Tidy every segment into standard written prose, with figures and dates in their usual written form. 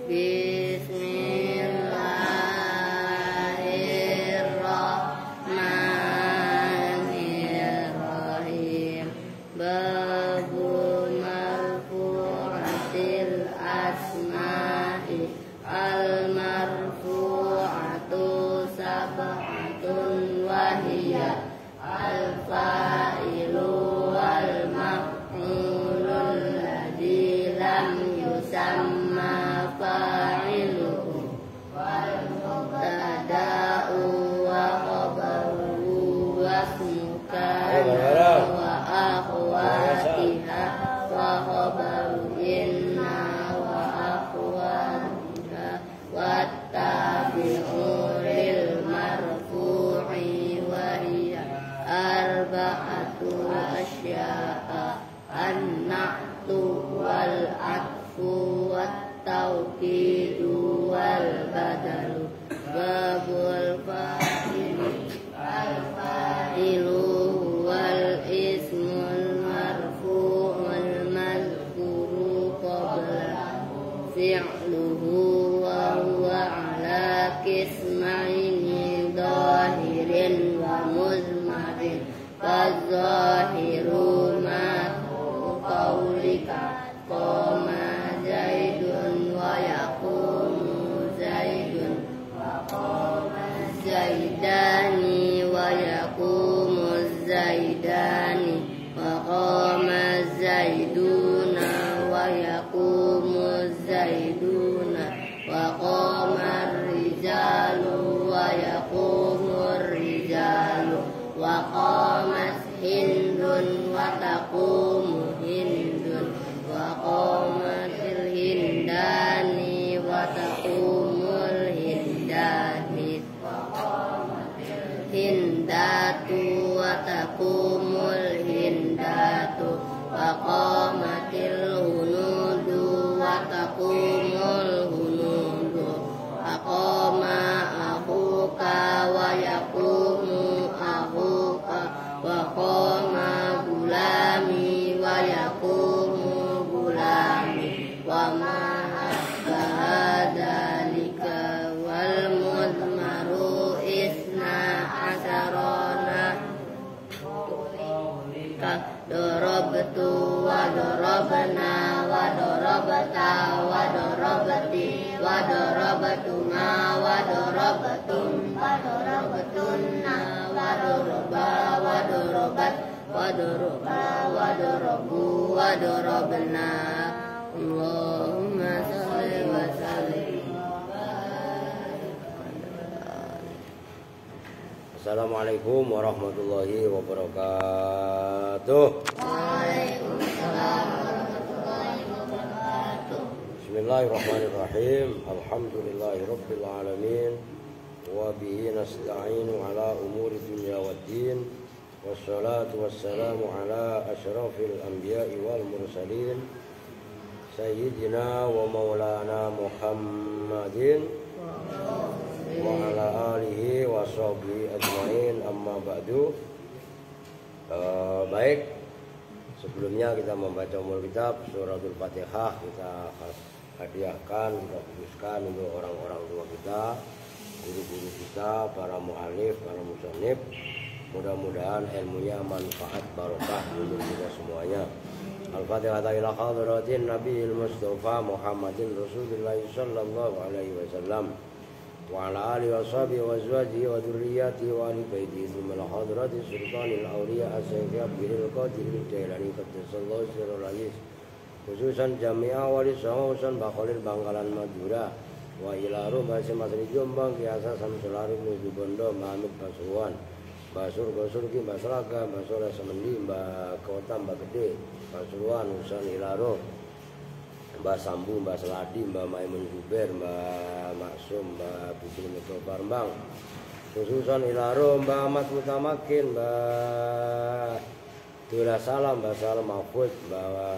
Bismillahirrahmanirrahim. Babu marfu'atil asma'i al-marfu'atu sab'atun wahiyya al-fa'ilu wal-maf'ulul ladzi lam yusamma fa'iluhu wal-mubtada'u wa khabaruhu wasmuka wa akhwatiha wa khabaru inna wa akhwatiha wattabi'u lil marfu'i wa hiya arba'atu asya'a an-na'tu wal atfu wat-tawkidu wal badalu babul fa'ilu al-fa'ilu wal ismul marfu'ul mazkuru qabla fi'luhu wa huwa ala qismaini dhahirin wa muzmarin fazahiru ma qaulika qama zaidun wa yaqumu zaidun wa qama zaidani wa yaqumu zaidani wa qama zaiduna wa yaqumu zaiduna wa qama rijalu wa yaqumu rijalu wa qamat hindun wa taqumu hindun wa qamatil hindani wa taqumul hindani wa qamatil hindatu wa taqumul hindatu wa qamatil hunudu wa taqumul hunudu wa qama akhuka wa yaqumu akhuka wa qama gulami wa yaqumu gulami wa ma asbahadalika wal mudmaru isna asarona ka dorobtu wa dorobna wa dorobta wa dorobti wa dorobtuma wa dorobtum wa dorobtunna wa doroba wa dorobat wa doroba wa dorobu wa dorobna. Allahumma shalli wa sallim. Assalamualaikum warahmatullahi wabarakatuh. Waalaikumsalam warahmatullahi wabarakatuh. Bismillahirrahmanirrahim. Alhamdulillahirabbil alamin wa bihi nasta'inu ala umuri dunya waddin. Wassalatu wassalamu ala asyrafil anbiya'i wal mursalin sayyidina wa maulana Muhammadin wa ala alihi wa sahbihi ajmain, amma ba'du. Baik, sebelumnya kita membaca umul kitab suratul Fatihah, kita hadiahkan, kita khususkan untuk orang-orang tua kita, guru-guru kita, para mu'alif, para musannif. Mudah-mudahan ilmunya manfaat barokah untuk kita semuanya. Al-Fatihah ila hadratin Nabiyil Mustafa Muhammadin Rasulullah sallallahu alaihi wasallam wa ala alihi wa sahbihi wa azwajihi wa dzurriyyatihi wa ahli baitihi thumma ila hadratis sultanil awliya as-sayyidi Abdul Qadir Jailani qaddasallahu sirrul aziz khususan jami'ah wali songosan Bakhalil Bangkalan Madura wa ila rumah Masri Jombang Kiasa Samsul Arif Nuju Bondo Mahamid Pasuruan Basur Gosurki Mbak Selaga Mbak Sore Semendi Mbak Kota Mbak Gede Pasuruan Husan Ilaro Mbak Sambu Mbak Seladi Mbak Maimun Zuber Mbak Maksum Mbak Bukri Metro Barbang khususan Ilaro Mbak Ahmad Mutamakin Mbak Dura Salam Mbak Salam Mahfud Mbak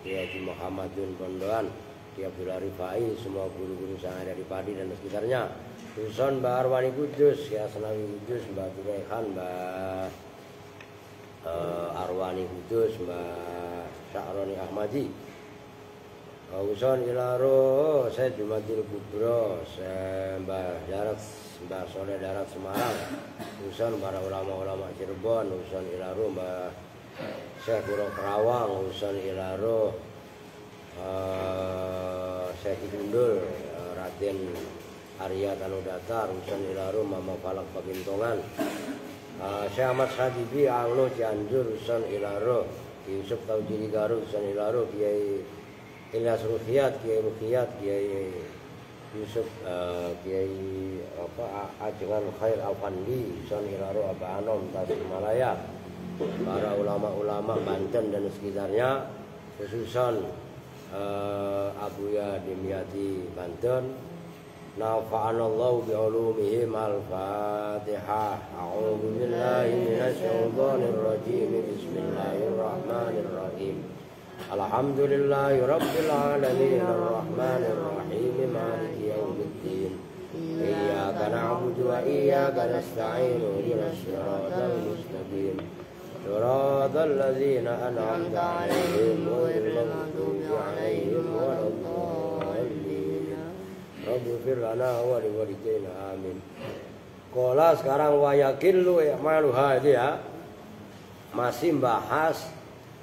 Haji Muhammadun Pondoan Ki Abdul Rifai, semua guru-guru yang ada di Padi dan sekitarnya. Khususan Mbak Arwani Kudus, ya Senawi Kudus, Mbak Turehan, Mbak Arwani Kudus, Mbak Sya'roni Ahmadi, Uson ilaro saya Jumatil Kubro Mbah Darat Mbah Soleh Darat Semarang. Uson para ulama-ulama Cirebon. Uson ilaro Mbah Syekh Puro Kerawang. Uson ilaro Syekh Gundul Raden Arya Tanudatar. Uson ilaro Mama Falak Pakintongan. Syekh Ahmad Sadibi Anglo Cianjur. Uson ilaro Yusuf Taujiri Garut. Uson ilaro Kiai Ilyas Ruhiyat, Kiai Ruhiyat, Kiai Yusuf, Kiai Ajengan Khair Alfandi, Uson ilaro Aba Anom Tasikmalaya, para ulama-ulama Banten dan sekitarnya, khususan Abuya Dimyati Banten. Nafa'anallahu bi'ulumihim. Al-Fatihah. A'udzu billahi minasyaitonir rajim. Bismillahirrahmanirrahim. Alhamdulillahi rabbil alamin arrahmanir rahim maliki yaumiddin. Iyyaka na'budu wa iyyaka nasta'in. Ihdinas siratal mustaqim. Siratal ladzina an'amta 'alaihim ghairil maghdubi 'alaihim waladdallin. Rabbifir lana wa liwalidayna amin. Qala sekarang wa yakillu i'maluha itu ya. Masih bahas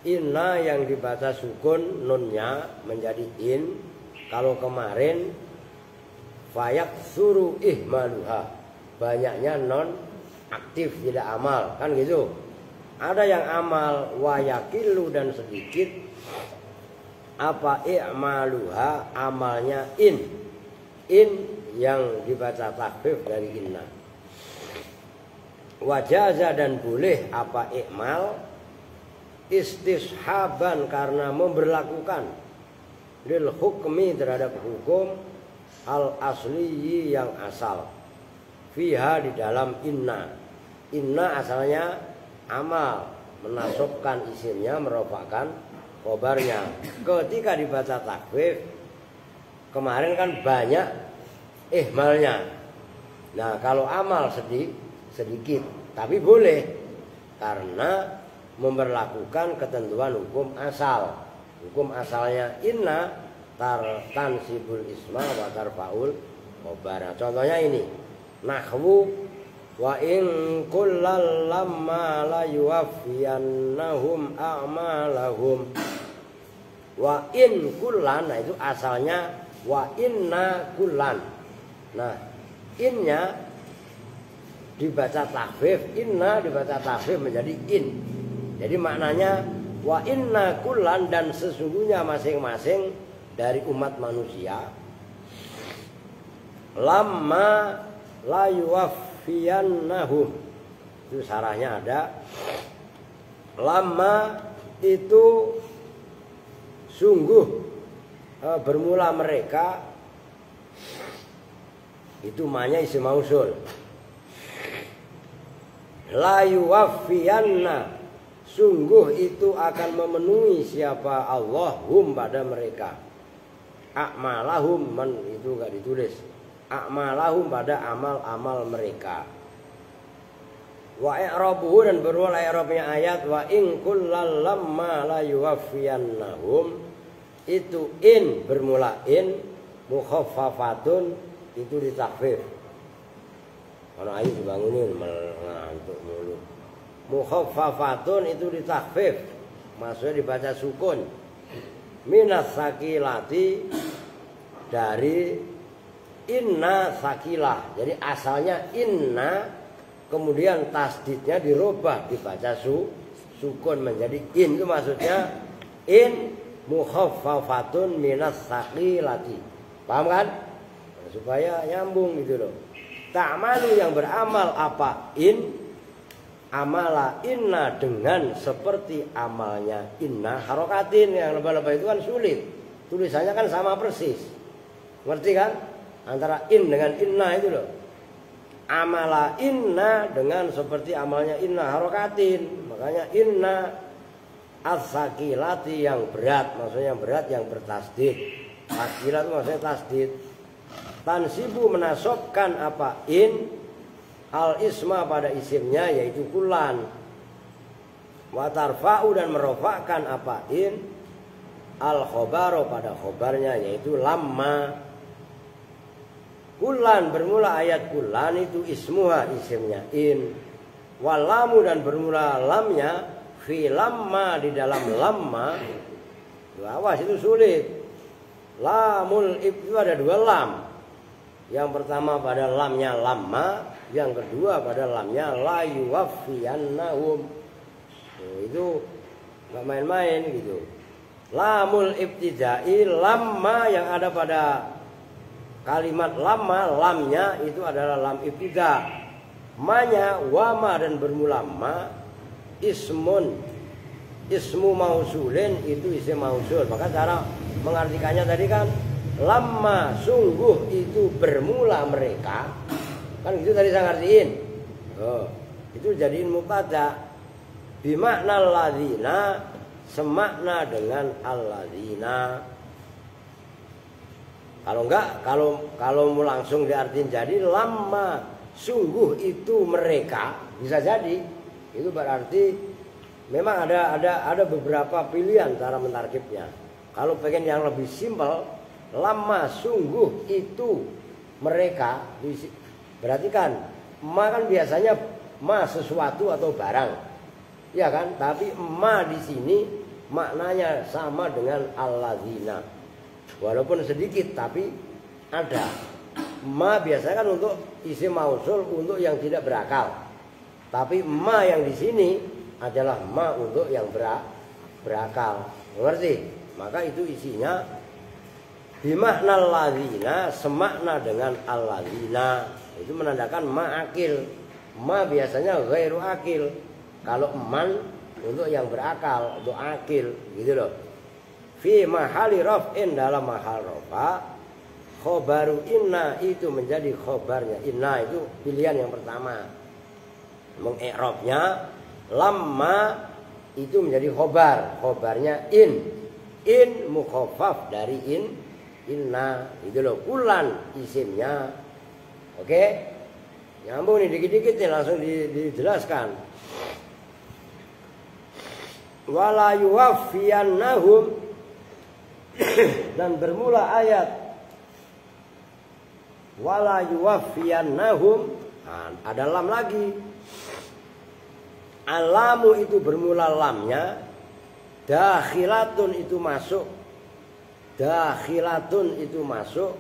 inna yang dibaca sukun nunnya menjadi in. Kalau kemarin fayak suruh ihmaluha, banyaknya non aktif tidak amal kan gitu. Ada yang amal wayakilu dan sedikit. Apa i'maluha amalnya in yang dibaca takhfif dari inna. Wajaza dan boleh apa i'mal istishaban karena memberlakukan lil hukmi terhadap hukum al asliyi yang asal fiha di dalam inna. Inna asalnya amal, menasabkan isimnya, merofakkan khobarnya. Ketika dibaca takhfif kemarin kan banyak ihmalnya. Nah kalau amal sedikit tapi boleh karena memberlakukan ketentuan hukum asal. Hukum asalnya inna tansibul isma wa tarfaul khobar. Contohnya ini nahwu wa in kullal lamma la yuwaffiyannahum a'malahum. Wa in kullan, nah itu asalnya wa inna kullan. Nah innya dibaca takhfif, inna dibaca takhfif menjadi in. Jadi maknanya wa inna kullan dan sesungguhnya masing-masing dari umat manusia lamma la yuwaffiyannahum. Itu sarahnya ada. Lamma itu sungguh bermula mereka, itu manya isim mausul. La yuwaffiyanna, sungguh itu akan memenuhi siapa Allah hum pada mereka. A'malahum man itu enggak ditulis. A'malahum pada amal-amal mereka. Wa i'rabuhu dan berwala i'rabnya ayat wa in kullal lamma la yuwaffiyannahum. Itu in bermula in, mukhaffafatun itu ditakhfif. Kalau ayu dibangunin mengantuk mulu. Mukhaffafatun itu ditakhfif, maksudnya dibaca sukun. Minas sakilati dari inna sakilah. Jadi asalnya inna, kemudian tasdidnya dirubah dibaca sukun menjadi in. Itu maksudnya in mukhaffafatun minas sakilati. Paham kan? Nah, supaya nyambung gitu loh. Ta'malu yang beramal apa in, amala inna dengan seperti amalnya inna. Harokatin yang lebah-lebah itu kan sulit, tulisannya kan sama persis, ngerti kan? Antara in dengan inna itu loh. Amala inna dengan seperti amalnya inna, harokatin. Makanya inna as-sakilati yang berat, maksudnya yang berat yang bertasdid. Sakilah itu maksudnya tasdid. Tansibu menasobkan apa in al isma pada isimnya yaitu kulan. Wa tarfa'u dan merofakkan apa in al khobaro pada khobarnya yaitu lamma. Kulan bermula ayat kulan itu ismuha isimnya in. Walamu dan bermula lamnya fi lamma di dalam lamma. Awas itu sulit. Lamul itu ada dua lam. Yang pertama pada lamnya lamma, yang kedua pada lamnya la yuwaffiyannahum. Itu nggak main-main gitu. Lamul ibtidai lamma yang ada pada kalimat lama, lamnya itu adalah lam ibtida. Manya wama dan bermula ma ismun. Ismu mausulin itu isim mausul. Maka cara mengartikannya tadi kan lama sungguh itu bermula mereka. Kan itu tadi saya ngertiin. Itu jadiin mubtada. Bimakna alladzina semakna dengan alladzina. Kalau enggak, kalau mau langsung diartiin jadi lama sungguh itu mereka bisa jadi. Itu berarti memang ada beberapa pilihan cara mentarkibnya. Kalau pengen yang lebih simpel, lama sungguh itu mereka, berarti kan ma kan biasanya ma sesuatu atau barang, ya kan? Tapi ma di sini maknanya sama dengan alladzina. Walaupun sedikit tapi ada. Ma biasanya kan untuk isim mausul untuk yang tidak berakal. Tapi ma yang di sini adalah ma untuk yang berakal. Mengerti? Maka itu isinya bimakna alladzina semakna dengan alladzina. Itu menandakan ma akil. Ma biasanya ghairu akil. Kalau man untuk yang berakal, untuk akil, gitu loh. Fi mahali raf'in dalam mahal rafa khobaru inna itu menjadi khobarnya. Inna itu pilihan yang pertama. Mengi'rabnya lamma itu menjadi khobar. Khobarnya in. In mukhaffaf dari inna. Itu loh. Kulan isimnya. Oke. Nyambung nih dikit-dikit nih langsung dijelaskan. Wala yuwaffiyannahum dan bermula ayat wala yuwaffiyannahum. Nah, ada lam lagi. Alamu itu bermula lamnya. Dakhilatun itu masuk. Dakhilatun itu masuk.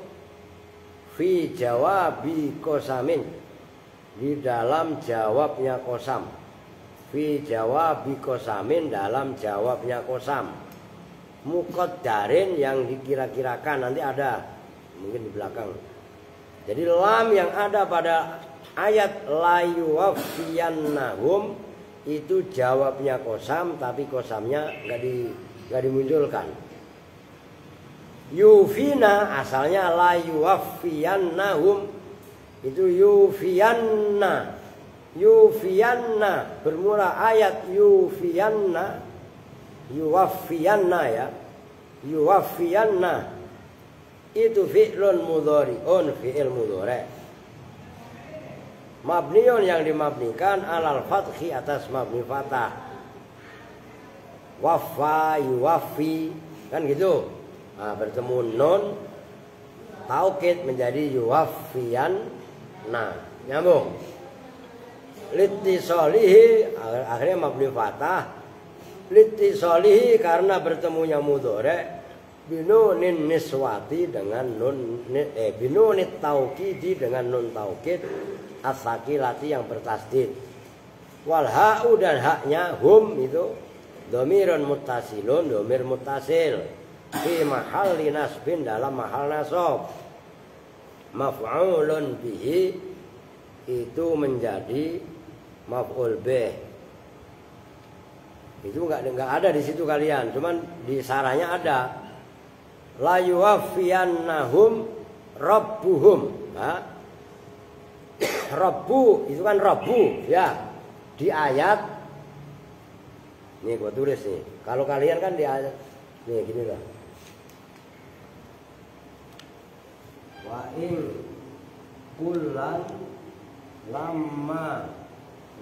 Fi jawabi kosamin. Di dalam jawabnya kosam. Fi jawabi kosamin dalam jawabnya kosam. Muqaddarin yang dikira-kirakan nanti ada mungkin di belakang. Jadi lam yang ada pada ayat la yuwaffiyannahum itu jawabnya kosam tapi kosamnya nggak dimunculkan. Yufina asalnya la yuwaffiyannahum itu yufiyanna. Yufiyanna bermula ayat yufiyanna. Yuwaffiyanna ya. Yuwaffiyanna itu fi'lun mudhari'un fi'il mudhari'. Mabniun yang dimabnikan alal fathi atas mabni fathah. Waffa yuwaffi kan gitu. Nah, bertemu nun taukid menjadi yuwaffiyanna. Nyambung. Litisolihi akhirnya mabni fathah. Litisolihi karena bertemunya mudhari' binunin niswati dengan nun binunit taukidi dengan nun taukid as-sakilati yang bertasdid. Wal ha'u dan haknya hum itu dhamirun muttasilun dhamir muttasil fi mahalli nasbin dalam mahal nasab. Maf'ulun bihi itu menjadi maf'ul bih. Itu enggak ada di situ kalian, cuman di sarahnya ada. La yuwaffiyannahum rabbuhum. Nah, Rabbu itu kan Rabbu ya. Di ayat nih gua tulis nih. Kalau kalian kan di ayat nih gini loh. Wa in kullan lamma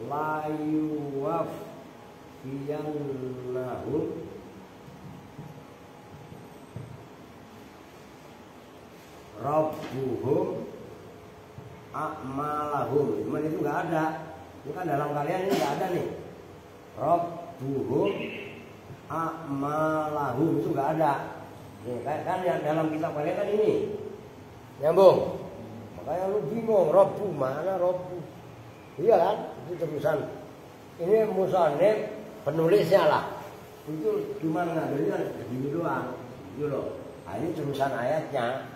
la yuwaffiyannahum Rabbuhum a'malahum. Cuman itu nggak ada. Ini kan dalam kalian ini nggak ada nih. Rabbuhum a'malahum itu nggak ada. Nih, kan yang dalam kitab kalian kan ini. Nyambung. Makanya lu bingung, Rabbu mana Rabbu? Iya kan? Itu terusan. Ini musannif penulisnya lah. Itu cuma ngambilnya begini doang. Gitu loh. Nah, ini terusan ayatnya.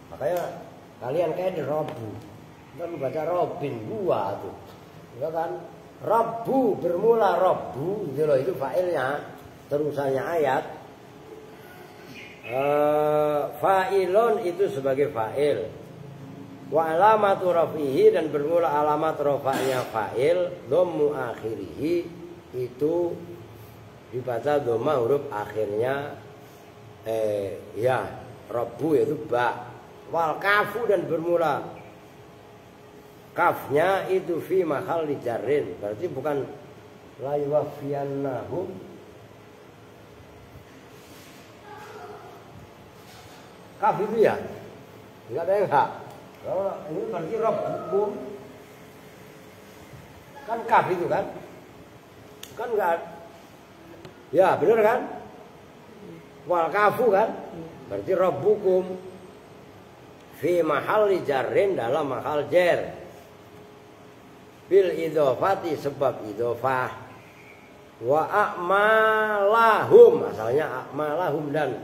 Makanya kalian kayak di Rabbu. Kita baca Robin gua tuh. Ya kan? Rabbu bermula Rabbu, gitu loh, itu fa'ilnya. Terusannya ayat. Fa'ilun itu sebagai fa'il. Wa alamatu rafihi dan bermula alamat rafa'nya fa'il dhammu akhirihi itu dibaca dhamma huruf akhirnya ya Rabbu yaitu ba. Wal kafu dan bermula kafnya itu fi mahal jarrin, berarti bukan la yuwaffiyannahum. Kaf itu ya enggak ada yang hak. Kalau ini berarti Rabbukum kan kaf itu kan enggak ya benar kan, wal kafu kan berarti Rabbukum fi mahalli jarrin dalam mahal jar bil idhofati sebab idhofah wa a'malahum asalnya a'malahum dan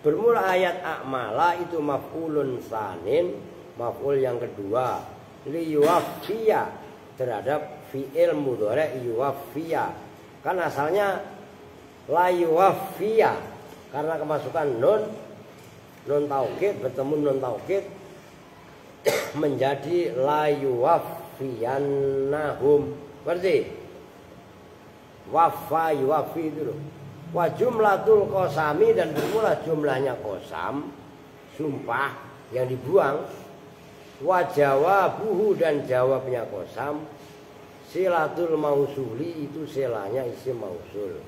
bermula ayat a'mala itu maf'ulun sanin, maf'ul yang kedua li yuwaffiya terhadap fi'il mudhari yuwaffiya kan asalnya la yuwaffiya karena kemasukan nun taukid bertemu nun taukid menjadi la yuwaffiyannahum berarti wafa yuwaffi itu loh. Wa jumlatul qasami dan bermula jumlahnya qasam sumpah yang dibuang. Wa jawabuhu dan jawabnya qasam. Silatul mausuli itu silanya isim mausul.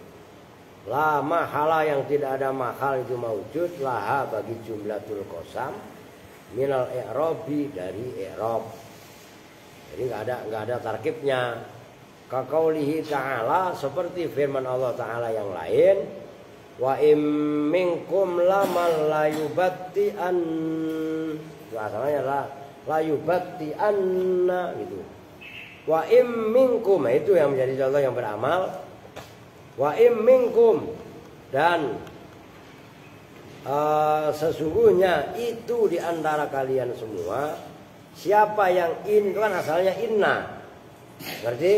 La mahala yang tidak ada mahal itu maujud laha bagi jumlatul qasam minal i'rabi dari i'rab. Jadi enggak ada tarkibnya. Kaqaulihi ta'ala seperti firman Allah Ta'ala yang lain wa im minkum lamal layubatti'an itu asalnya la yubatti'anna gitu. Wa im minkum itu yang menjadi contoh yang beramal. Wa im minkum dan sesungguhnya itu di antara kalian semua siapa yang itu kan asalnya inna berarti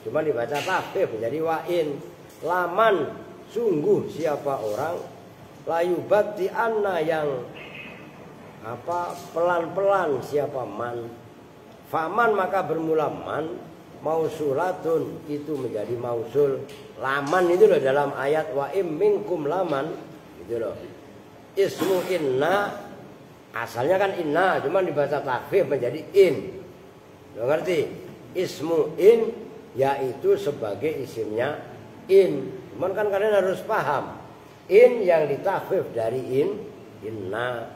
cuma dibaca tahfif menjadi wa'in laman sungguh siapa orang layubati anna yang pelan-pelan siapa man faman maka bermula man mausulatun itu menjadi mausul laman itu loh dalam ayat wa'im minkum laman gitu loh. Ismu inna asalnya kan inna cuma dibaca tahfif menjadi in lo ngerti ismu in yaitu sebagai isimnya in. Cuman kan kalian harus paham in yang ditahfif dari inna.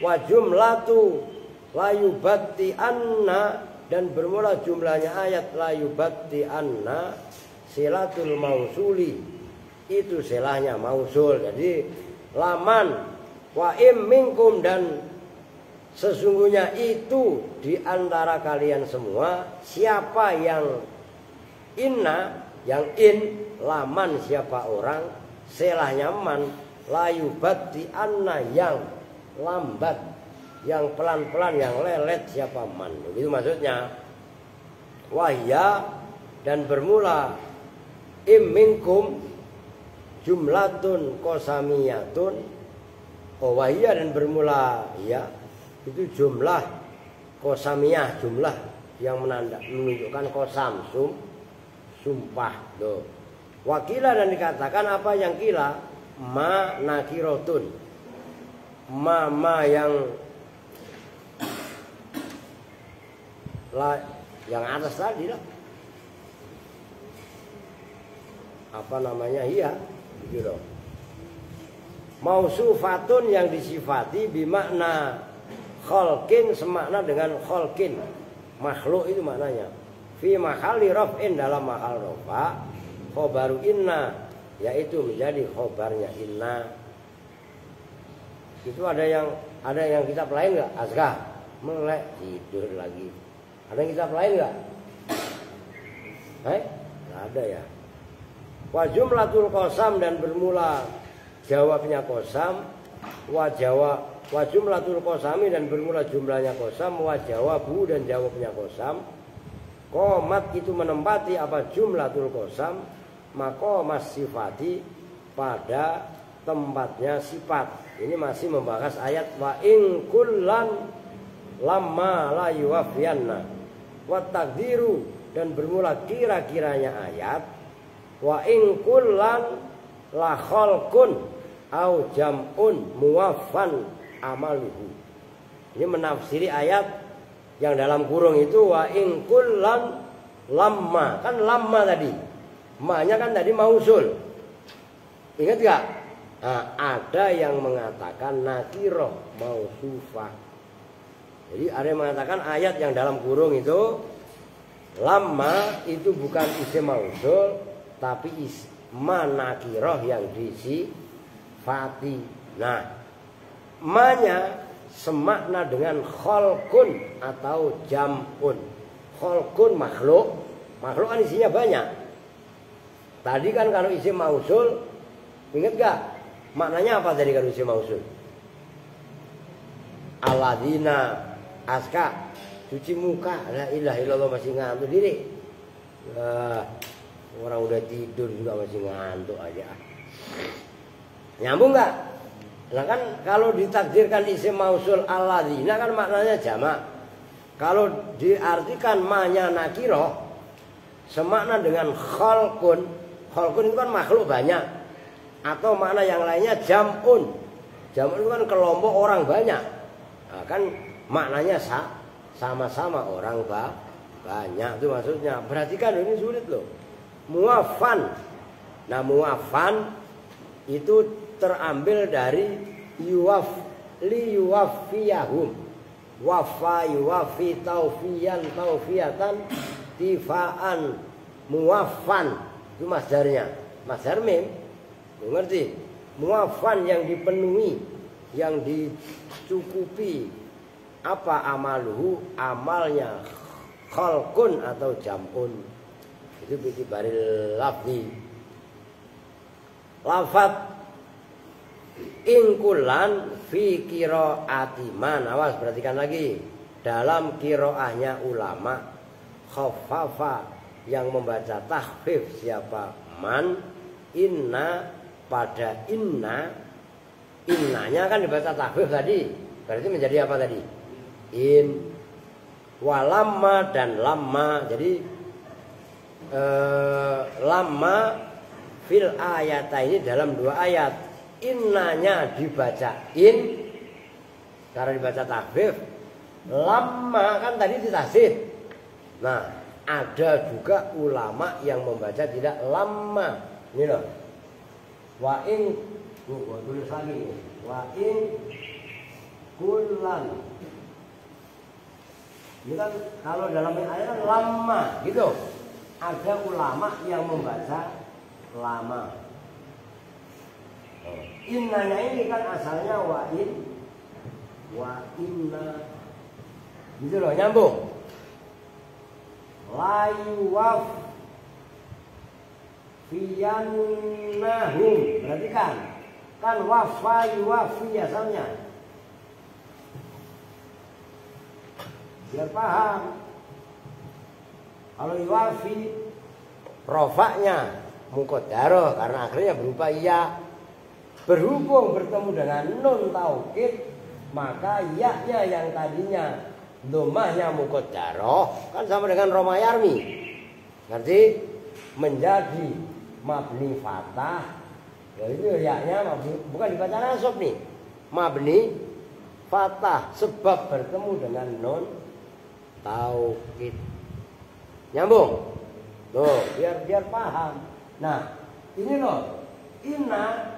Wa jumlatu layubatti anna dan bermula jumlahnya ayat layubatti anna silatul mausuli itu silahnya mausul. Jadi laman wa im minkum dan sesungguhnya itu di antara kalian semua siapa yang inna yang in laman siapa orang selahnya man layubati anna yang lambat yang pelan-pelan yang lelet siapa man begitu maksudnya. Wahya dan bermula im minkum jumlatun qasamiyatun wahya dan bermula ya itu jumlah qasamiyah jumlah yang menunjukkan qasam sumpah tuh. Wakila dan dikatakan apa yang kila ma nakirotun ma yang atas tadi lah apa namanya iya gitu mausufatun yang disifati bimakna khalqin semakna dengan khalqin. Makhluk itu maknanya. Fi mahalli raf'in dalam mahal rafa. Khobaru inna yaitu menjadi khobarnya inna. Itu ada yang kitab lain enggak? Azkah melek tidur lagi. Ada yang kitab lain enggak? Enggak ada ya. Wa jumlatul qasam dan bermula jawabnya qasam wa jumlatul qasami dan bermula jumlahnya qasam wa jawabu dan jawabnya qasam. Qomat itu menempati apa jumlatul qasam maka mas sifati pada tempatnya sifat. Ini masih membahas ayat wa in kullan lamma la yuwaffiyanna wa taqdiru dan bermula kira-kiranya ayat wa in kullan la khalqun au jam'un muwaffan amaluhu. Ini menafsiri ayat yang dalam kurung itu wa in kullan lamma, kan lamma tadi. Ma-nya kan tadi mausul. Ingat gak? Nah, ada yang mengatakan nakiroh mausufah. Jadi ada yang mengatakan ayat yang dalam kurung itu lamma itu bukan isim mausul tapi isma nakiroh yang disifati. Nah, ma-nya semakna dengan khalqun atau jam'un. Khalqun makhluk. Makhluk kan isinya banyak. Tadi kan kalau isim mausul, ingat gak? Maknanya apa tadi kalau isim mausul? Alladzina aska cuci muka, la ilaha illallah masih ngantuk diri. Orang udah tidur juga masih ngantuk aja. Nyambung gak? Nah kan kalau ditakdirkan isim mausul alladzina kan maknanya jamak. Kalau diartikan ma-nya nakiroh, semakna dengan khalqun. Khalqun itu kan makhluk banyak. Atau makna yang lainnya jam'un. Jam'un itu kan kelompok orang banyak. Nah, kan maknanya sama-sama orang banyak itu maksudnya. Perhatikan ini sulit loh. Muwaffan. Nah muwaffan itu terambil dari yuwaffiyahum. Wafa yuwaffi taufiyatan tifaan muwaffan. Itu masdarnya. Masdar mim. Mengerti? Muwaffan yang dipenuhi, yang dicukupi. Apa amaluhu? Amalnya khalqun atau jam'un. Itu bi'tibaril lafzi. Lafat ingkulan fi qiraati man. Awas perhatikan lagi. Dalam qiraahnya ulama khaffafa yang membaca takhfif siapa man inna pada innanya kan dibaca takhfif tadi. Berarti menjadi apa tadi? In walamma dan lamma. Jadi lamma fil ayat ini dalam dua ayat. Innanya dibaca in karena dibaca takhfif. Lamma kan tadi ditasydid. Nah, ada juga ulama yang membaca tidak lamma. Ini loh. Wa in gua tulis lagi. Wa in kullan. Ini kan kalau dalam ayat lama gitu. Ada ulama yang membaca lama. Innanya ini kan asalnya wa inna. Gitu loh, nyambung. La yuwaffiyannahum. Berarti kan wafa yuwaffi asalnya. Biar paham. Kalau yuwaffi rofaknya muqaddarah karena akhirnya berupa iya. Berhubung bertemu dengan nun taukid, maka ya-nya yang tadinya dhammahnya muqaddarah kan sama dengan Roma Yarmi. Ngerti? Menjadi mabni fathah. Ya itu ya-nya bukan dibaca nasab nih. Mabni fathah sebab bertemu dengan nun taukid. Nyambung? Loh, biar paham. Nah, ini loh. Inna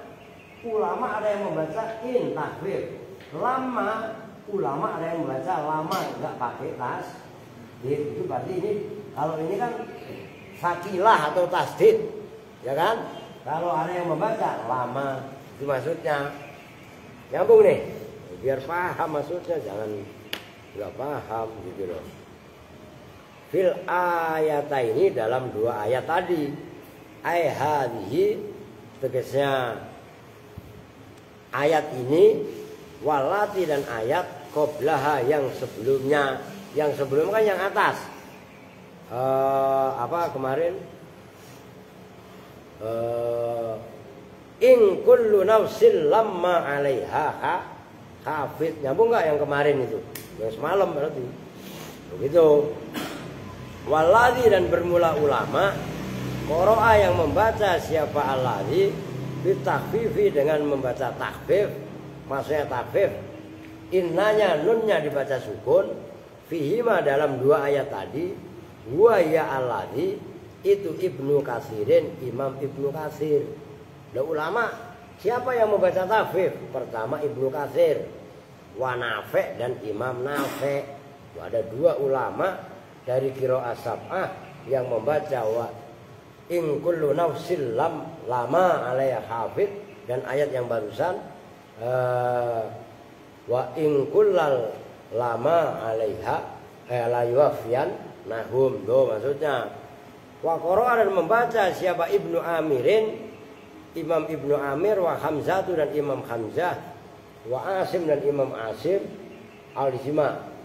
ulama ada yang membaca in takhfif. Lama ulama ada yang membaca lama enggak pakai tasdid. Itu berarti ini kalau ini kan sakilah atau tasdid, ya kan? Kalau ada yang membaca lama, itu maksudnya. Nyambung nih, biar paham maksudnya, jangan nggak paham gitu loh. Fil ayata ini dalam dua ayat tadi, ayhadihi tegasnya ayat ini, walati dan ayat qoblaha yang sebelumnya. Yang sebelum kan yang atas. Apa kemarin? In kullu nafsin lamma 'alaiha hafid. Nyambung nggak yang kemarin itu? Yang semalam berarti. Begitu. Waladhi dan bermula ulama, qara'a yang membaca siapa alladhi bitakfifi dengan membaca takhfif. Maksudnya takhfif, innanya nunnya dibaca sukun, fihima dalam dua ayat tadi, huwa ya alladhi itu Ibnu Katsirin, Imam Ibnu Katsir. Lah ulama siapa yang membaca takhfif? Pertama Ibnu Katsir, wa Nafi' dan Imam Nafi'. Ada dua ulama dari qiraah sab'ah yang membaca wa in kullu nafsin lama 'alaiha hafid, dan ayat yang barusan wa in kullal lama 'alaiha la yuwaffiyan nahum. Maksudnya wa qara'a dan membaca siapa Ibnu Amirin, Imam Ibnu Amir, wa Hamzah dan Imam Hamzah, wa Asim dan Imam Asim al-Jima'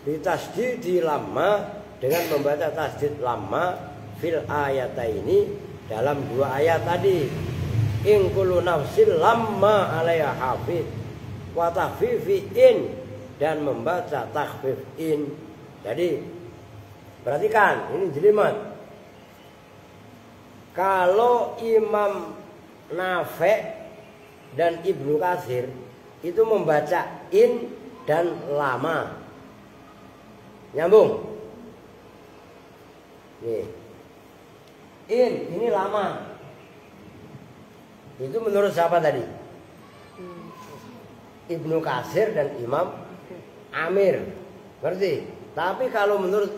ditasdidi lama dengan membaca tasdid lama fil ayata ini dalam dua ayat tadi, in kullu nafsin lamma 'alaiha hafid, wa takhfifi in dan membaca takhfif in. Jadi perhatikan ini jelimet. Kalau Imam Nafi' dan Ibnu Katsir itu membaca in dan lama. Nyambung. Nih. Ini lama. Itu menurut siapa tadi? Ibnu Katsir dan Imam Amir. Ngerti? Tapi kalau menurut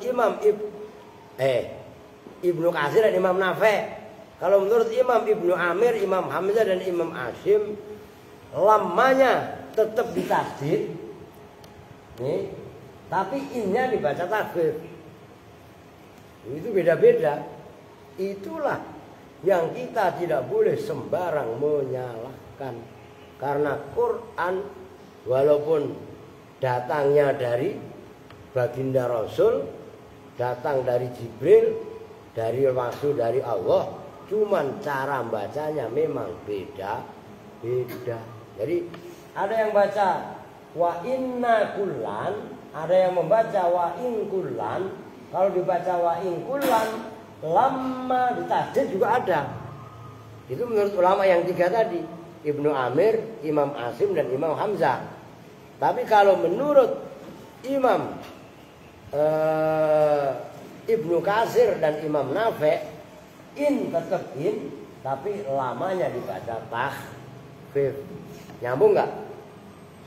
Ibnu Katsir dan Imam Nafi', kalau menurut Imam Ibnu Amir, Imam Hamzah dan Imam Asim, lamanya tetap ditasdid. Nih. Tapi innya dibaca takhfif. Itu beda-beda. Itulah yang kita tidak boleh sembarang menyalahkan. Karena Quran walaupun datangnya dari baginda Rasul, datang dari Jibril, dari wahyu dari Allah, cuman cara bacanya memang beda-beda. Jadi ada yang baca wa inna kullan, ada yang membaca wa in kullan. Kalau dibaca wa in kullan, lama ditasdid juga ada. Itu menurut ulama yang tiga tadi, Ibnu Amir, Imam Asim dan Imam Hamzah. Tapi kalau menurut Imam Ibnu Katsir dan Imam Nafi', in tetap in, tapi lamanya dibaca takhfif. Nyambung nggak?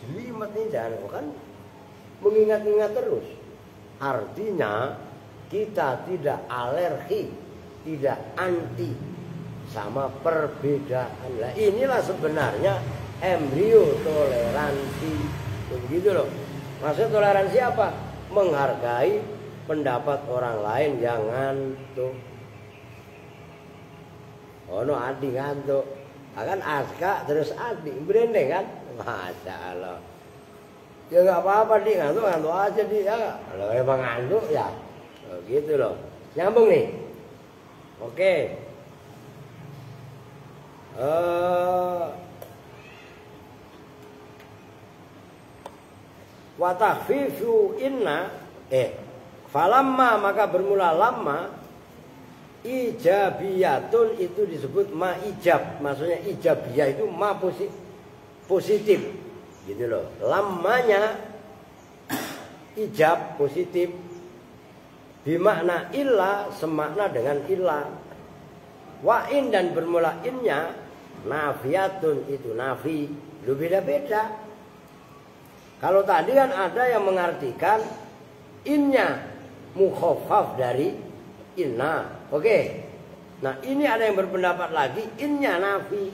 Jelimet nih, jangan kan mengingat-ingat terus. Artinya kita tidak alergi, tidak anti sama perbedaan. Lah inilah sebenarnya embrio toleransi. Begitu loh. Maksudnya toleransi apa? Menghargai pendapat orang lain, jangan tuh. Ono adik ngantuk. Akan aska terus adik berendeng kan? Masya Allah. Ya nggak apa-apa di ngantuk aja di ya. Kalau emang ngantuk ya, gitu loh. Nyambung nih. Oke. Wa takhfifu inna falamma maka bermula lama ijabiyatun itu disebut ma ijab. Maksudnya ijabiyah itu ma positif. Gitu loh. Lamanya ijab positif. Bimakna illa semakna dengan illa. Wa in dan bermula innya nafiyatun itu nafi. Lu beda-beda. Kalau tadi kan ada yang mengartikan innya mukhaffaf dari inna. Oke. Nah, ini ada yang berpendapat lagi innya nafi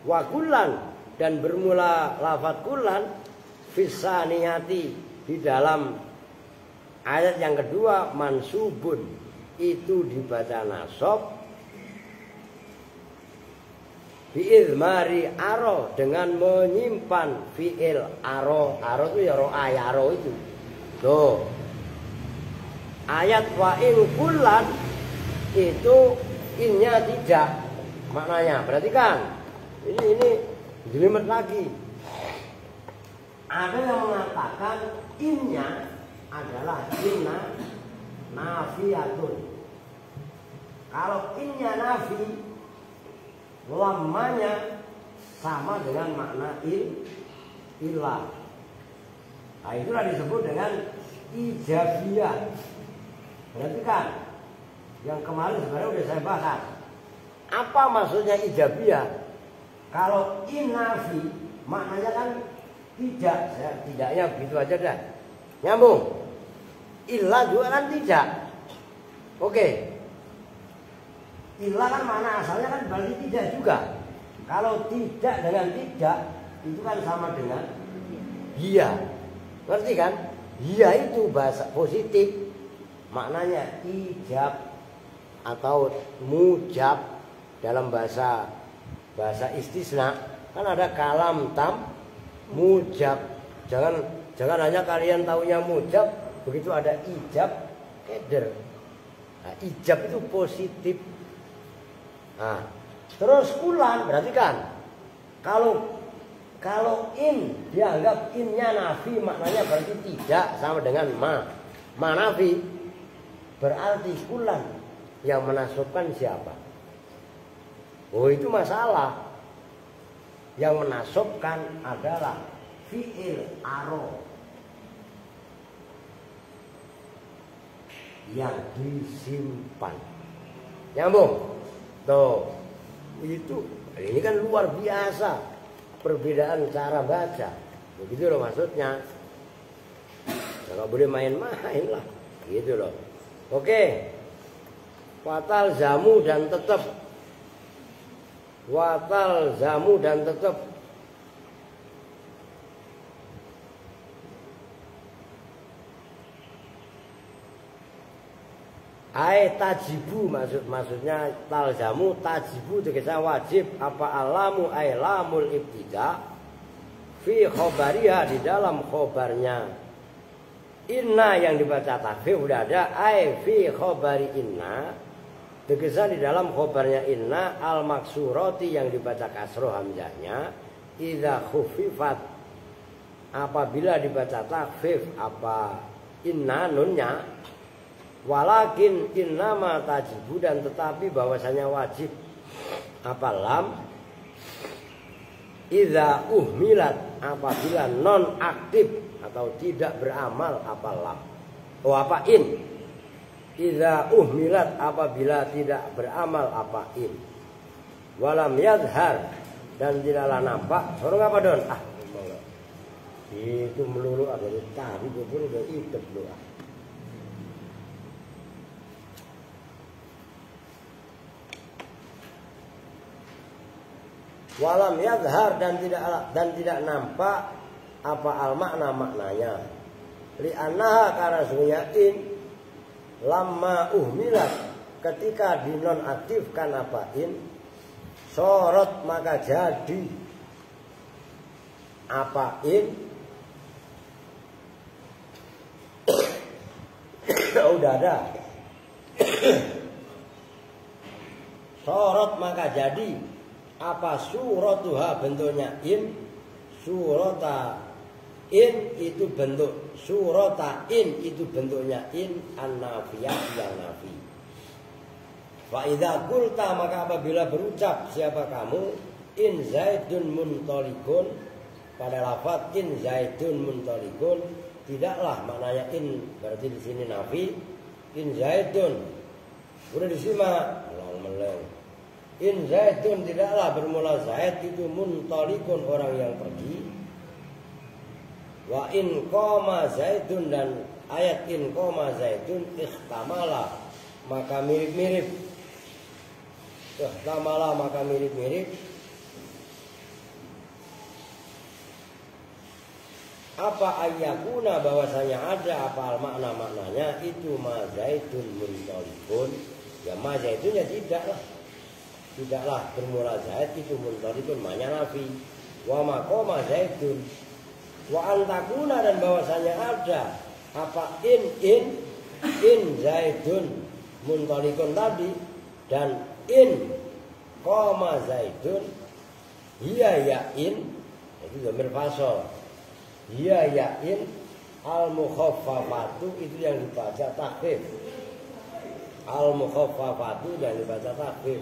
wa kullan, dan bermula lafaz kullan fisaniyati di dalam ayat yang kedua mansubun, itu dibaca nasab bi'idmari aro, dengan menyimpan fi'il aro. Aro itu ya aro itu. Tuh. Ayat wa in kullan itu innya tidak maknanya. Perhatikan. Ini jelimet lagi. Ada yang mengatakan innya adalah inna nafiyatun. Kalau innya nafi, lamanya sama dengan makna ilah. Nah, itulah disebut dengan ijabiyah. Perhatikan, yang kemarin sebenarnya sudah saya bahas. Apa maksudnya ijabiyah? Kalau inafi maknanya kan tidak, tidaknya begitu aja dah. Nyambung. Ilah juga kan tidak. Oke. Ilah kan makna asalnya kan berarti tidak juga. Kalau tidak dengan tidak itu kan sama dengan iya. Ngerti kan? Iya itu bahasa positif. Maknanya ijab atau mujab dalam bahasa istisna. Kan ada kalam tam mujab. Jangan hanya kalian taunya mujab, begitu ada ijab keder. Nah, ijab itu positif. Nah, terus kulan, berarti kan kalau in dianggap innya nafi, maknanya berarti tidak, sama dengan ma nafi, berarti kulan yang menasabkan siapa? Oh, itu masalah. Yang menasabkan adalah fi'il aro yang disimpan. Nyambung. Tuh, itu ini kan luar biasa perbedaan cara baca. Begitu loh maksudnya. Kalau boleh main-main lah, gitu loh. Oke. Watal zamu dan tetap. Watal zamu dan tetap. Tajibu maksudnya talzamu, tajibu tegese wajib apa alamu lamul ibtida fi khobariha, di dalam khobarnya inna yang dibaca takfif udah ada fi khobari inna, tegese di dalam khobarnya inna al maksurati yang dibaca kasroh hamzahnya idza khufifat, apabila dibaca takfif apa inna nunnya. Walakin innama tajibu, dan tetapi bahwasanya wajib apa lam idza uhmilat, apabila non aktif atau tidak beramal apa lam. Oh, apa in. Idza uhmilat, apabila tidak beramal apa in. Walam yadhar, dan tidaklah nampak. Sorong apa don? Itu melulu ada tadi gue udah ikut doa. Walam yadhar, dan tidak nampak apa al maknanya. Li'annaha, karena sesungguhnya in lamma uhmilat, ketika dinonaktifkan apa in sorot, maka jadi apa in udah ada sorot, maka jadi apa suratuha, bentuknya in, surata in itu bentuk, surata in itu bentuknya in, an-nafiyah yang nafi. Fa idza qulta, maka apabila berucap siapa kamu in zaidun muntalikun, pada lafaz in zaidun muntalikun, tidaklah maknanya in berarti di sini nafi, in zaidun udah disimak long meleng. In zaidun, tidaklah bermula zaid itu muntalikun, orang yang pergi. Wa in qama Zaidun, dan ayat in qama Zaidun ikhtamala maka mirip-mirip. Ikhtamala maka mirip-mirip. Apa ayyakuna bahwasanya ada apa makna-maknanya itu ma Zaidun muntalikun. Ya ma Zaidun ya tidaklah bermula Zaid itu muntalikun maknanya nafi. Wa ma qama Zaidun wa antakuna, dan bahwasanya ada apa in Zaidun muntalikun tadi, dan in qama Zaidun hiya ya in, itu dhamir fasal. Hiya ya in al mukhaffafatu, itu yang dibaca takhfif. Al mukhaffafatu yang dibaca takhfif.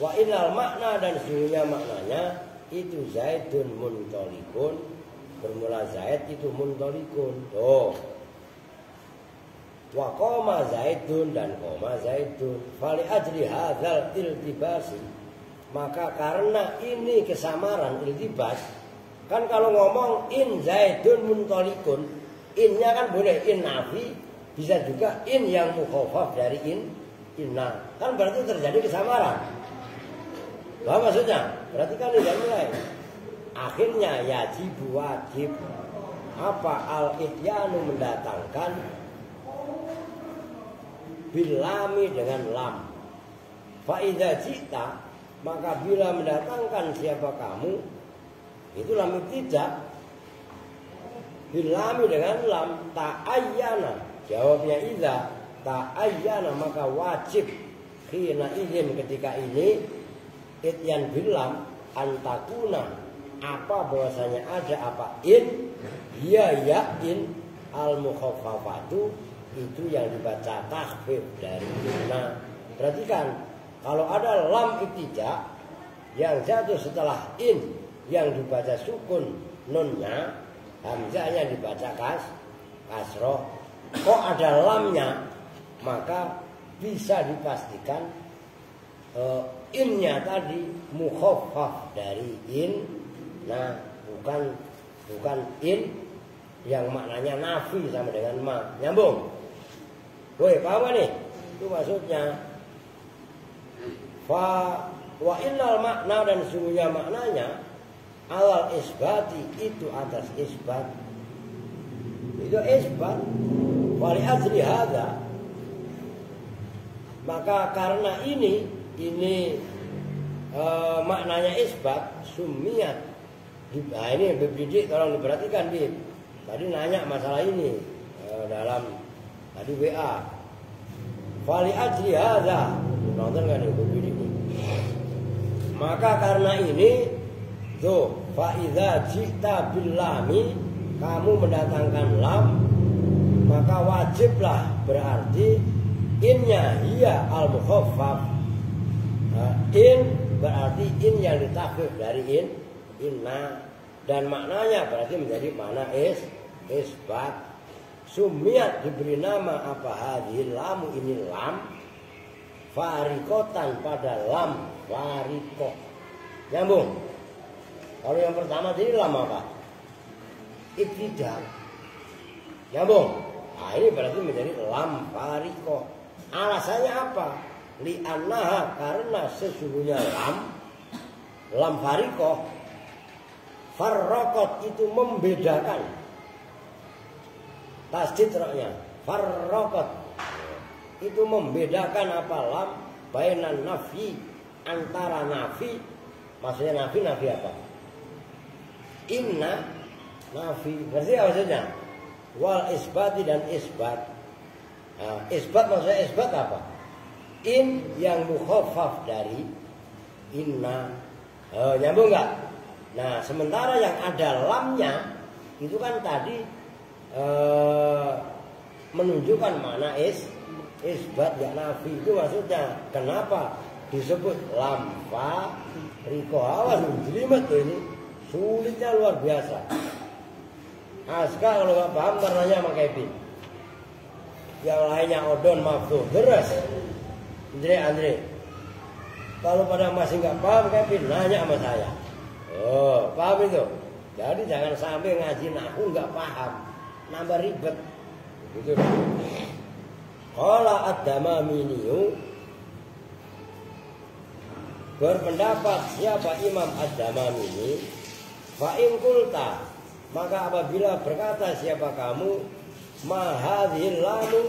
Wa inal makna, dan sesungguhnya maknanya itu Zaidun muntalikun, bermula Zaid itu muntalikun. Tuh. Wa qama Zaidun, dan qama Zaidun. Fali ajli hadzal iltibasi, maka karena ini kesamaran iltibas. Kan kalau ngomong in Zaidun muntalikun, innya kan boleh in nafi, bisa juga in yang mukhaffaf dari inna. Kan berarti terjadi kesamaran. Apa maksudnya? Berarti kan tidak mulai. Akhirnya wajib apa al-ityanu mendatangkan bilami dengan lam. Fa idza jita, maka bila mendatangkan siapa kamu, itu lam ibtida. Bilami dengan lam ta'ayyana, jawabnya idza ta'ayyana maka wajib khina izin ketika ini ityan bilam antakuna, apa bahwasanya ada apa in ya in al mukhaffafatu, itu yang dibaca takhfif dari inna. Perhatikan, kalau ada lam ibtida yang jatuh setelah in yang dibaca sukun nunnya, hamzahnya dibaca kasroh, kok ada lamnya, maka bisa dipastikan innya tadi mukhaffaf dari in. Nah, bukan in yang maknanya nafi sama dengan ma. Nyambung? Woi, paham nih? Itu maksudnya. Wa innal makna, dan sungguhnya maknanya alal isbati, itu atas isbat. Itu isbat. Wali ajli hadza, maka karena ini maknanya isbat sumiyat. Nah ini Bidik tolong diperhatikan Bib. Tadi nanya masalah ini dalam tadi WA. Fali ajli hadza, nonton kan Ibu Bidik ini. Maka karena ini tuh fa idza jita bil lami, kamu mendatangkan lam, maka wajiblah berarti innya hiya al mukhaffaf. In berarti in yang ditakhfif dari inna, dan maknanya berarti menjadi makna isbat. Sumiat diberi nama apa hadhil lamu, ini lam farikotan pada lam farikoh. Nyambung. Kalau yang pertama tadi lam apa? Ibtidah. Nyambung. Nah ini berarti menjadi lam farikoh. Alasannya apa? Li'annaha, karena sesungguhnya lam farikoh, farrokot itu membedakan. Tasdid roknya farrokot itu membedakan apa lam bainan nafi, antara nafi. Maksudnya nafi apa? Inna nafi. Berarti apa maksudnya? Wal isbati, dan isbat. Nah, isbat maksudnya isbat apa? In yang mukhaffaf dari inna. Nyambung nggak? Nah, sementara yang ada lamnya itu kan tadi menunjukkan mana isbat ya nafi. Itu maksudnya kenapa disebut lam fa riko. Awas jelimet ini, sulitnya luar biasa. Aska kalau nggak paham karena sama Kevin. Yang lainnya odon maftuh deres. Andre, kalau pada masih nggak paham Kevin nanya sama saya. Oh, paham itu? Jadi jangan sampai ngaji nahwu nggak paham, nambah ribet. Gitu. Qala ad-Damaminiyu, berpendapat siapa Imam ad-Damamini, fa in qulta, maka apabila berkata siapa kamu, ma hadhil lamu,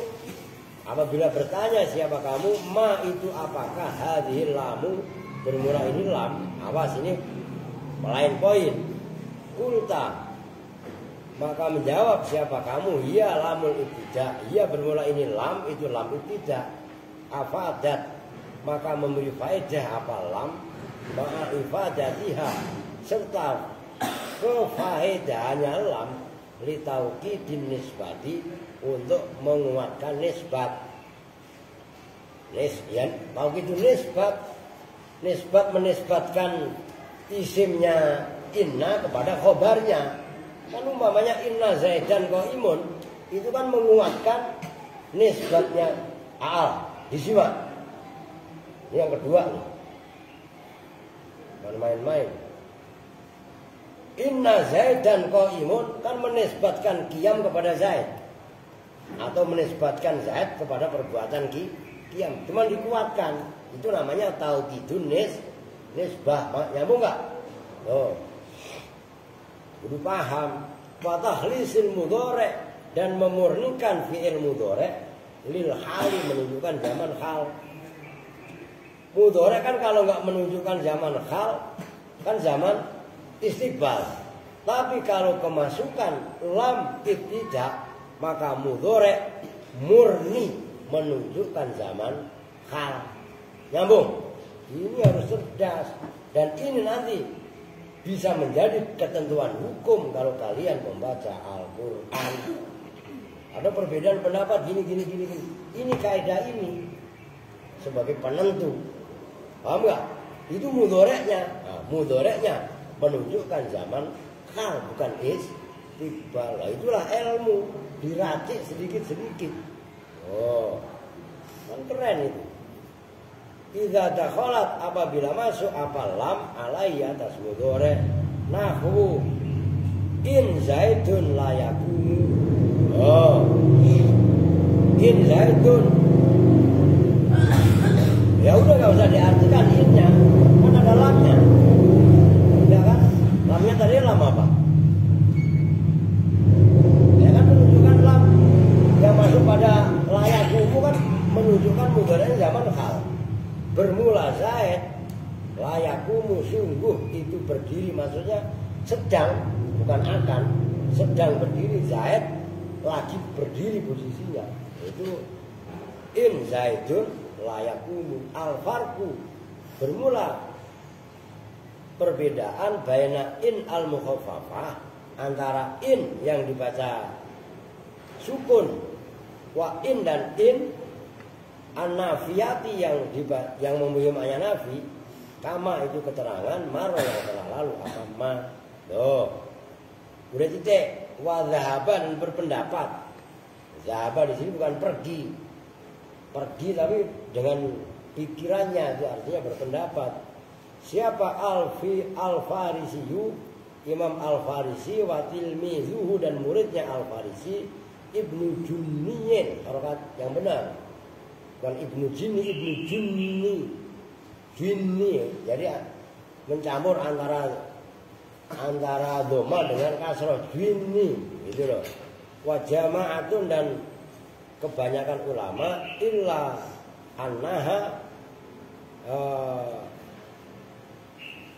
apabila bertanya siapa kamu, ma itu apakah hadhil lamu, bermula ini lam, awas ini lain poin. Qulta, maka menjawab siapa kamu, ya lamul ibtida, ya bermula ini lam, itu lam ibtida. Afadat, maka memberi faedah apa lam, ma'a ifadatiha, serta kefaedahannya lam, litauqidin nisbati, untuk menguatkan nisbat. Tauqidun nisbat menisbatkan isimnya inna kepada khobarnya. Kan umpamanya inna zaidan qaimun, itu kan menguatkan nisbatnya al. Disimak. Ini yang kedua nih. Bukan main-main. Inna zaidan qaimun kan menisbatkan qiyam kepada zaid, atau menisbatkan zaid kepada perbuatan qiyam. Cuma dikuatkan. Itu namanya tauqidun nisbah. Nyambung enggak? Loh. Kudu paham. Wa takhlisil mudhari', dan memurnikan fi'il mudhari' lil hali, menunjukkan zaman hal. Mudhari' kan kalau enggak menunjukkan zaman hal, kan zaman istiqbal. Tapi kalau kemasukan lam ibtida, maka mudhari' murni menunjukkan zaman hal. Nyambung. Ini harus cerdas, dan ini nanti bisa menjadi ketentuan hukum kalau kalian membaca Al-Quran. Ada perbedaan pendapat gini. Ini kaidah ini sebagai penentu. Paham nggak? Itu mudhoreknya. Nah, mudhoreknya menunjukkan zaman hal, bukan istiqbal. Nah, itulah ilmu, diracik sedikit-sedikit. Oh, kan keren itu. Idza dakhalat, apabila masuk apa lam alai atas mudhari', nahwu in zaidun la yakunu. Oh, in zaidun, ya udah nggak usah diartikan innya, kan ada lamnya, ya kan? Lamnya tadi lam apa? Ya kan menunjukkan lam yang masuk pada layak kumu, kan menunjukkan mudhari' zaman hal. Bermula zaid, layakumu, sungguh itu berdiri, maksudnya sedang, bukan akan, sedang berdiri. Zaid lagi berdiri posisinya. Itu in zaidun layakumu. Al-farku, bermula perbedaan baina in al-mukhaffafah, antara in yang dibaca sukun, wa in dan in an-nafiyati yang mempunyai makna nafi. Kama itu keterangan, maro yang telah lalu, apa ma. Tuh. Udah titik. Wa dhahaba, dan berpendapat. Dhahaba di sini bukan pergi. Pergi tapi dengan pikirannya, itu artinya berpendapat. Siapa Al-Farisiyu, Imam Al-Farisi, wa tilmizuhu, dan muridnya Al-Farisi, Ibnu Junniyin, harokat yang benar. Bukan Ibnu Jinni, Ibnu Jinni. Jadi mencampur antara doma dengan kasroh, Jinni, gitu loh. Wa jama'atun, dan kebanyakan ulama, illa annaha,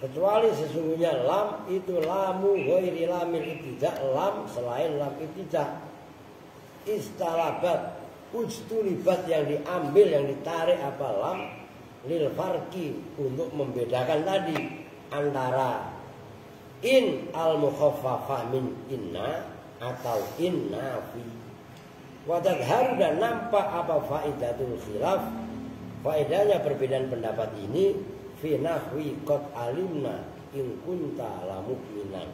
kecuali sesungguhnya lam itu lamu ghairi lamil ibtida', lam selain lam ibtida', istalabat, ujtulibat, yang diambil, yang ditarik apa lam, lil farqi, untuk membedakan tadi antara in al-mukhaffafah min inna atau in nafi. Wa tadharu, dan nampak apa faidatul khilaf, faedahnya perbedaan pendapat ini, fi nahwi qad alimna in kunta la mu'minan.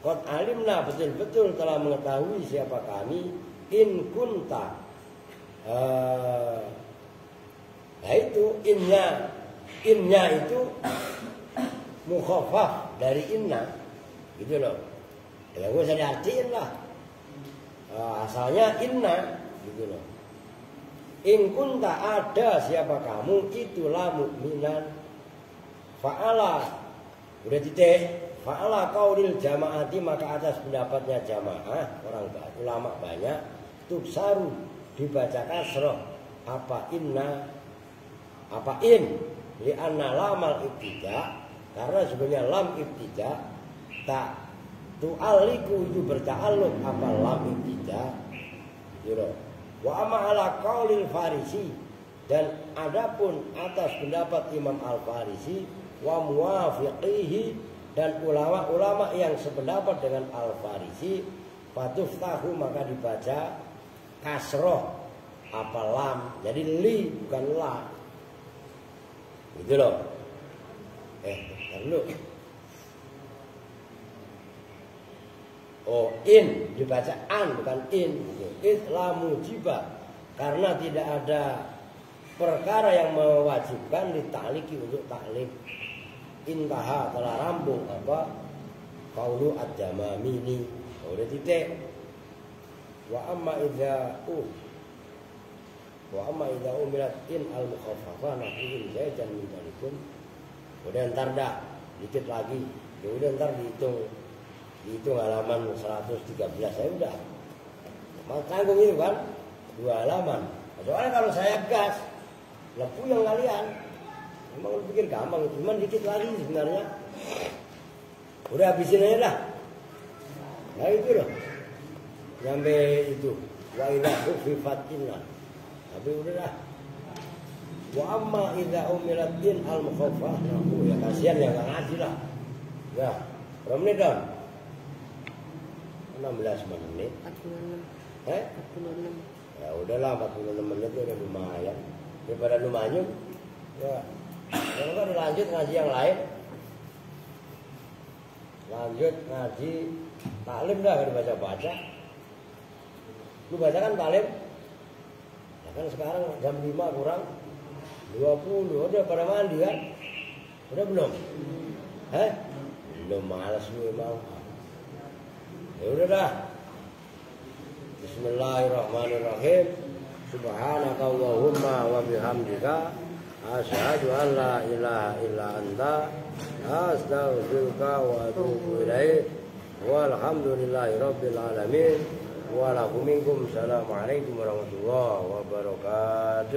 Qad alimna, betul-betul telah mengetahui siapa kami, in kunta. Nah itu innya itu mukhaffaf dari inna. gitu loh. Ya gue usah diartiin lah. Asalnya inna gitu loh. In kunta ada siapa kamu itulah mukminan. Fa'ala udah titik. Fa'ala qaulil jamaati maka atas pendapatnya jamaah orang ulama banyak tubsaru dibaca kasroh apa inna apa in li anna lamal ibtida karena sebenarnya lam ibtida tak tu'aliku itu berta'alluq apa lam ibtida gitu. Wa amma ala qaulil Farisi dan adapun atas pendapat Imam Al-Farisi wa muwafiqihi dan ulama-ulama yang sependapat dengan Al-Farisi fatuftahu maka dibaca kasroh apa lam jadi li bukan la gitu loh. Dulu oh in dibaca an bukan in Islamu mujibah karena tidak ada perkara yang mewajibkan ditakliki untuk taklik. Intaha telah rampung apa qaulu ad-damamini udah titik. Wa amma idza umilat in al-mukhaffafa naqul zaidan min dalikum udah ntar dah dikit lagi ya udah ntar dihitung halaman 113 saya udah mau tanggung itu kan 2 halaman soalnya kalau saya gas lepu yang kalian emang lu pikir gampang cuman dikit lagi sebenarnya udah habisin aja dah nah itu loh nyampe itu wa idza khufifat inna tapi udah dah wa amma idza umilat din al mukhaffaf ya kasihan yang enggak ngaji lah ya berapa menit dong 16 menit 46 46 ya udahlah 46 menit itu udah lumayan daripada lu manyun ya kalau kan lanjut ngaji yang lain lanjut ngaji taklim dah kan baca-baca lu baca kan taklim ya kan sekarang jam 5 kurang 20 udah pada mandi kan udah belum belum malas lu emang ya udah dah Bismillahirrahmanirrahim Subhanaka Allahumma wa bihamdika asyhadu an la ilaha illa anta astaghfiruka wa atubu ilaik walhamdulillahi rabbil alamin wa lakum minkum assalamu alaikum warahmatullahi wabarakatuh.